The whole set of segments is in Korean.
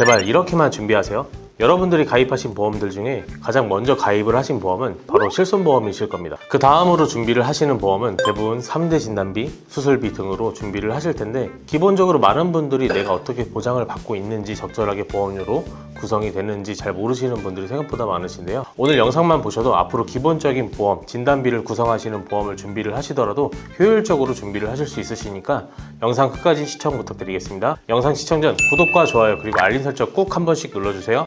제발 이렇게만 준비하세요. 여러분들이 가입하신 보험들 중에 가장 먼저 가입을 하신 보험은 바로 실손보험이실 겁니다. 그 다음으로 준비를 하시는 보험은 대부분 3대 진단비, 수술비 등으로 준비를 하실 텐데, 기본적으로 많은 분들이 내가 어떻게 보장을 받고 있는지, 적절하게 보험료로 구성이 됐는지 잘 모르시는 분들이 생각보다 많으신데요. 오늘 영상만 보셔도 앞으로 기본적인 보험, 진단비를 구성하시는 보험을 준비를 하시더라도 효율적으로 준비를 하실 수 있으시니까 영상 끝까지 시청 부탁드리겠습니다. 영상 시청 전 구독과 좋아요 그리고 알림 설정 꼭 한 번씩 눌러주세요.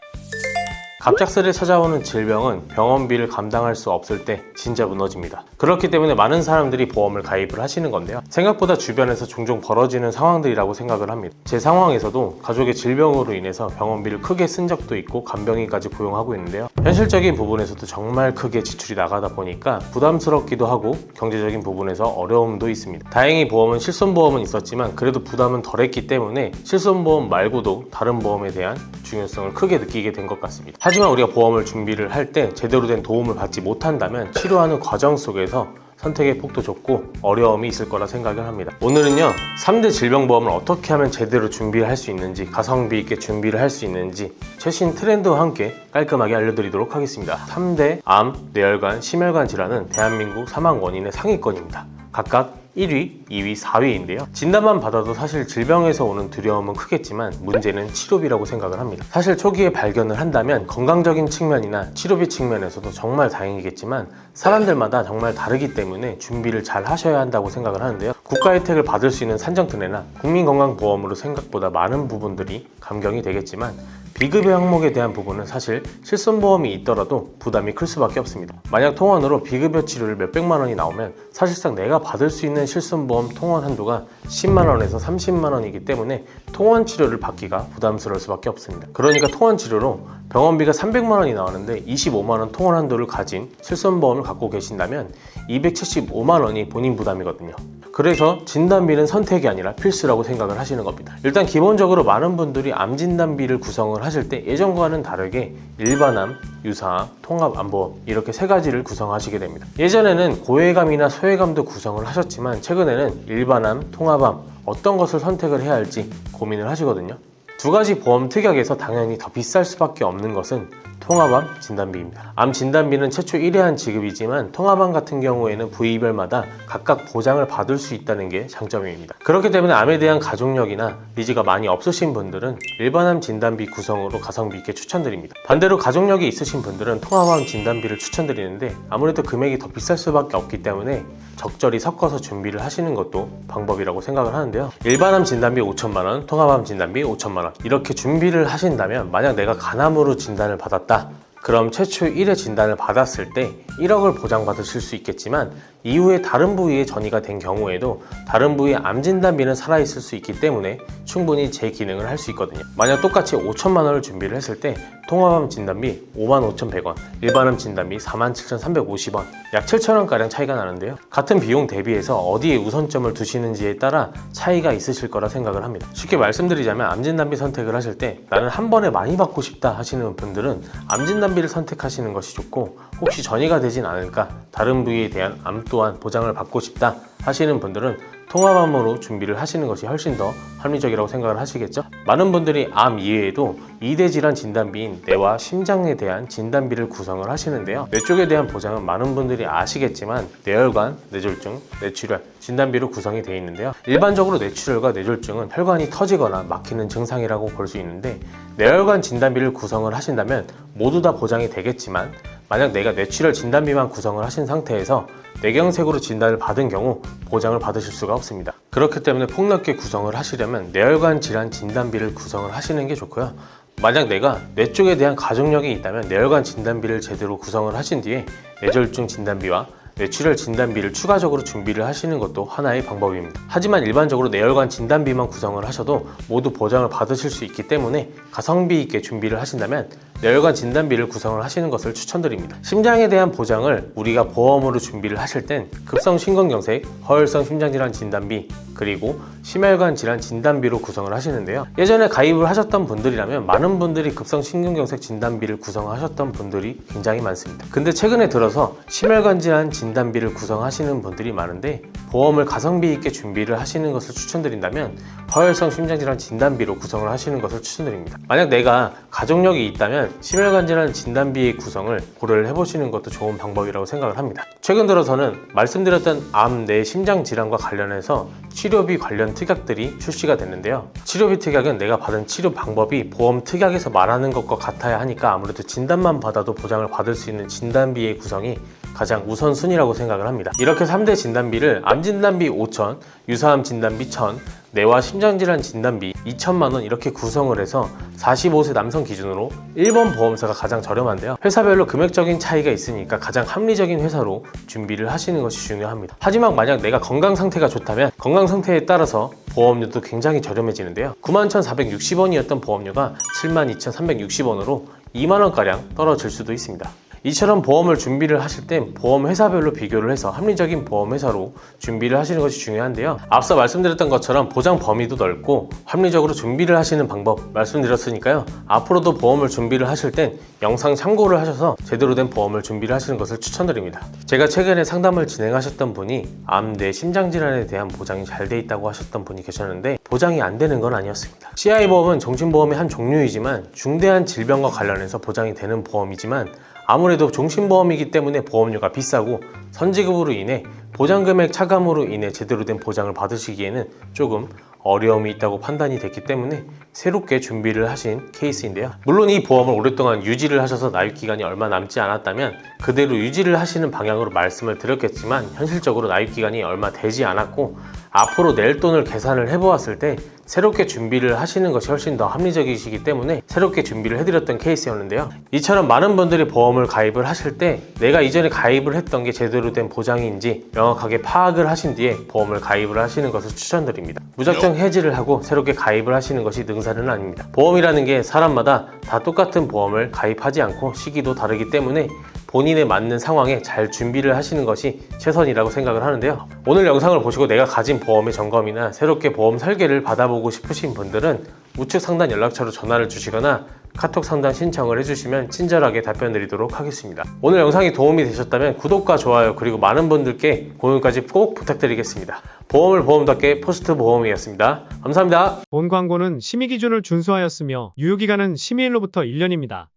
갑작스레 찾아오는 질병은 병원비를 감당할 수 없을 때 진짜 무너집니다. 그렇기 때문에 많은 사람들이 보험을 가입을 하시는 건데요. 생각보다 주변에서 종종 벌어지는 상황들이라고 생각을 합니다. 제 상황에서도 가족의 질병으로 인해서 병원비를 크게 쓴 적도 있고 간병인까지 고용하고 있는데요. 현실적인 부분에서도 정말 크게 지출이 나가다 보니까 부담스럽기도 하고 경제적인 부분에서 어려움도 있습니다. 다행히 보험은 실손보험은 있었지만 그래도 부담은 덜했기 때문에 실손보험 말고도 다른 보험에 대한 중요성을 크게 느끼게 된 것 같습니다. 하지만 우리가 보험을 준비를 할 때 제대로 된 도움을 받지 못한다면 치료하는 과정 속에서 선택의 폭도 좁고 어려움이 있을 거라 생각을 합니다. 오늘은요, 3대 질병보험을 어떻게 하면 제대로 준비를 할 수 있는지, 가성비 있게 준비를 할 수 있는지 최신 트렌드와 함께 깔끔하게 알려드리도록 하겠습니다. 3대 암, 뇌혈관, 심혈관 질환은 대한민국 사망 원인의 상위권입니다. 각각 1위, 2위, 4위인데요. 진단만 받아도 사실 질병에서 오는 두려움은 크겠지만 문제는 치료비라고 생각을 합니다. 사실 초기에 발견을 한다면 건강적인 측면이나 치료비 측면에서도 정말 다행이겠지만 사람들마다 정말 다르기 때문에 준비를 잘 하셔야 한다고 생각을 하는데요. 국가 혜택을 받을 수 있는 산정특례나 국민건강보험으로 생각보다 많은 부분들이 감경이 되겠지만 비급여 항목에 대한 부분은 사실 실손보험이 있더라도 부담이 클 수밖에 없습니다. 만약 통원으로 비급여 치료를 몇백만 원이 나오면 사실상 내가 받을 수 있는 실손보험 통원 한도가 10만 원에서 30만 원이기 때문에 통원 치료를 받기가 부담스러울 수밖에 없습니다. 그러니까 통원 치료로 병원비가 300만 원이 나오는데 25만 원 통원 한도를 가진 실손보험을 갖고 계신다면 275만 원이 본인 부담이거든요. 그래서 진단비는 선택이 아니라 필수라고 생각을 하시는 겁니다. 일단 기본적으로 많은 분들이 암 진단비를 구성을 하실 때 예전과는 다르게 일반암, 유사암, 통합암보험 이렇게 세 가지를 구성하시게 됩니다. 예전에는 고해감이나 소해감도 구성을 하셨지만 최근에는 일반암, 통합암 어떤 것을 선택을 해야 할지 고민을 하시거든요. 두 가지 보험 특약에서 당연히 더 비쌀 수밖에 없는 것은 통합암 진단비입니다. 암 진단비는 최초 1회한 지급이지만 통합암 같은 경우에는 부위별마다 각각 보장을 받을 수 있다는 게 장점입니다. 그렇기 때문에 암에 대한 가족력이나 니즈가 많이 없으신 분들은 일반암 진단비 구성으로 가성비 있게 추천드립니다. 반대로 가족력이 있으신 분들은 통합암 진단비를 추천드리는데 아무래도 금액이 더 비쌀 수밖에 없기 때문에 적절히 섞어서 준비를 하시는 것도 방법이라고 생각을 하는데요. 일반암 진단비 5천만 원, 통합암 진단비 5천만 원 이렇게 준비를 하신다면 만약 내가 간암으로 진단을 받았다 그럼 최초 1회 진단을 받았을 때 1억을 보장받으실 수 있겠지만 이후에 다른 부위에 전이가 된 경우에도 다른 부위의 암 진단비는 살아있을 수 있기 때문에 충분히 재기능을 할 수 있거든요. 만약 똑같이 5천만 원을 준비를 했을 때 통합암 진단비 55,100원, 일반암 진단비 47,350원, 약 7,000원가량 차이가 나는데요. 같은 비용 대비해서 어디에 우선점을 두시는지에 따라 차이가 있으실 거라 생각을 합니다. 쉽게 말씀드리자면 암 진단비 선택을 하실 때 나는 한 번에 많이 받고 싶다 하시는 분들은 암 진단비를 선택하시는 것이 좋고, 혹시 전이가 되진 않을까 다른 부위에 대한 암 또한 보장을 받고 싶다 하시는 분들은 통합암으로 준비를 하시는 것이 훨씬 더 합리적이라고 생각을 하시겠죠? 많은 분들이 암 이외에도 2대 질환 진단비인 뇌와 심장에 대한 진단비를 구성을 하시는데요. 뇌 쪽에 대한 보장은 많은 분들이 아시겠지만 뇌혈관, 뇌졸중, 뇌출혈 진단비로 구성이 되어 있는데요. 일반적으로 뇌출혈과 뇌졸중은 혈관이 터지거나 막히는 증상이라고 볼 수 있는데 뇌혈관 진단비를 구성을 하신다면 모두 다 보장이 되겠지만 만약 내가 뇌출혈 진단비만 구성을 하신 상태에서 뇌경색으로 진단을 받은 경우 보장을 받으실 수가 없습니다. 그렇기 때문에 폭넓게 구성을 하시려면 뇌혈관 질환 진단비를 구성을 하시는 게 좋고요. 만약 내가 뇌 쪽에 대한 가족력이 있다면 뇌혈관 진단비를 제대로 구성을 하신 뒤에 뇌졸중 진단비와 뇌출혈 진단비를 추가적으로 준비를 하시는 것도 하나의 방법입니다. 하지만 일반적으로 뇌혈관 진단비만 구성을 하셔도 모두 보장을 받으실 수 있기 때문에 가성비 있게 준비를 하신다면 뇌혈관 진단비를 구성을 하시는 것을 추천드립니다. 심장에 대한 보장을 우리가 보험으로 준비를 하실 땐 급성 심근경색, 허혈성 심장질환 진단비, 그리고 심혈관 질환 진단비로 구성을 하시는데요. 예전에 가입을 하셨던 분들이라면 많은 분들이 급성 심근경색 진단비를 구성하셨던 분들이 굉장히 많습니다. 근데 최근에 들어서 심혈관 질환 진단비를 구성하시는 분들이 많은데 보험을 가성비 있게 준비를 하시는 것을 추천드린다면 허혈성 심장질환 진단비로 구성을 하시는 것을 추천드립니다. 만약 내가 가족력이 있다면 심혈관 질환 진단비의 구성을 고려를 해보시는 것도 좋은 방법이라고 생각을 합니다. 최근 들어서는 말씀드렸던 암 내 심장 질환과 관련해서 치료비 관련 특약들이 출시가 됐는데요. 치료비 특약은 내가 받은 치료 방법이 보험 특약에서 말하는 것과 같아야 하니까 아무래도 진단만 받아도 보장을 받을 수 있는 진단비의 구성이 가장 우선순위라고 생각을 합니다. 이렇게 3대 진단비를 암 진단비 5,000, 유사암 진단비 1,000, 뇌와 심장질환 진단비 2천만 원 이렇게 구성을 해서 45세 남성 기준으로 1번 보험사가 가장 저렴한데요. 회사별로 금액적인 차이가 있으니까 가장 합리적인 회사로 준비를 하시는 것이 중요합니다. 하지만 만약 내가 건강 상태가 좋다면 건강 상태에 따라서 보험료도 굉장히 저렴해지는데요. 91,460원이었던 보험료가 72,360원으로 2만원가량 떨어질 수도 있습니다. 이처럼 보험을 준비를 하실 땐 보험 회사별로 비교를 해서 합리적인 보험 회사로 준비를 하시는 것이 중요한데요. 앞서 말씀드렸던 것처럼 보장 범위도 넓고 합리적으로 준비를 하시는 방법 말씀드렸으니까요. 앞으로도 보험을 준비를 하실 땐 영상 참고를 하셔서 제대로 된 보험을 준비를 하시는 것을 추천드립니다. 제가 최근에 상담을 진행하셨던 분이 암 내 심장질환에 대한 보장이 잘 돼 있다고 하셨던 분이 계셨는데 보장이 안 되는 건 아니었습니다. CI보험은 정신보험의 한 종류이지만 중대한 질병과 관련해서 보장이 되는 보험이지만 아무래도 종신보험이기 때문에 보험료가 비싸고 선지급으로 인해 보장금액 차감으로 인해 제대로 된 보장을 받으시기에는 조금 어려움이 있다고 판단이 됐기 때문에 새롭게 준비를 하신 케이스인데요. 물론 이 보험을 오랫동안 유지를 하셔서 나입기간이 얼마 남지 않았다면 그대로 유지를 하시는 방향으로 말씀을 드렸겠지만 현실적으로 나입기간이 얼마 되지 않았고 앞으로 낼 돈을 계산을 해보았을 때 새롭게 준비를 하시는 것이 훨씬 더 합리적이시기 때문에 새롭게 준비를 해드렸던 케이스였는데요. 이처럼 많은 분들이 보험을 가입을 하실 때 내가 이전에 가입을 했던 게 제대로 된 보장인지 명확하게 파악을 하신 뒤에 보험을 가입을 하시는 것을 추천드립니다. 무작정 해지를 하고 새롭게 가입을 하시는 것이 능사는 아닙니다. 보험이라는 게 사람마다 다 똑같은 보험을 가입하지 않고 시기도 다르기 때문에 본인에 맞는 상황에 잘 준비를 하시는 것이 최선이라고 생각을 하는데요. 오늘 영상을 보시고 내가 가진 보험의 점검이나 새롭게 보험 설계를 받아보고 싶으신 분들은 우측 상단 연락처로 전화를 주시거나 카톡 상담 신청을 해주시면 친절하게 답변 드리도록 하겠습니다. 오늘 영상이 도움이 되셨다면 구독과 좋아요 그리고 많은 분들께 공유까지 꼭 부탁드리겠습니다. 보험을 보험답게 포스트 보험이었습니다. 감사합니다. 본 광고는 심의 기준을 준수하였으며 유효기간은 심의일로부터 1년입니다.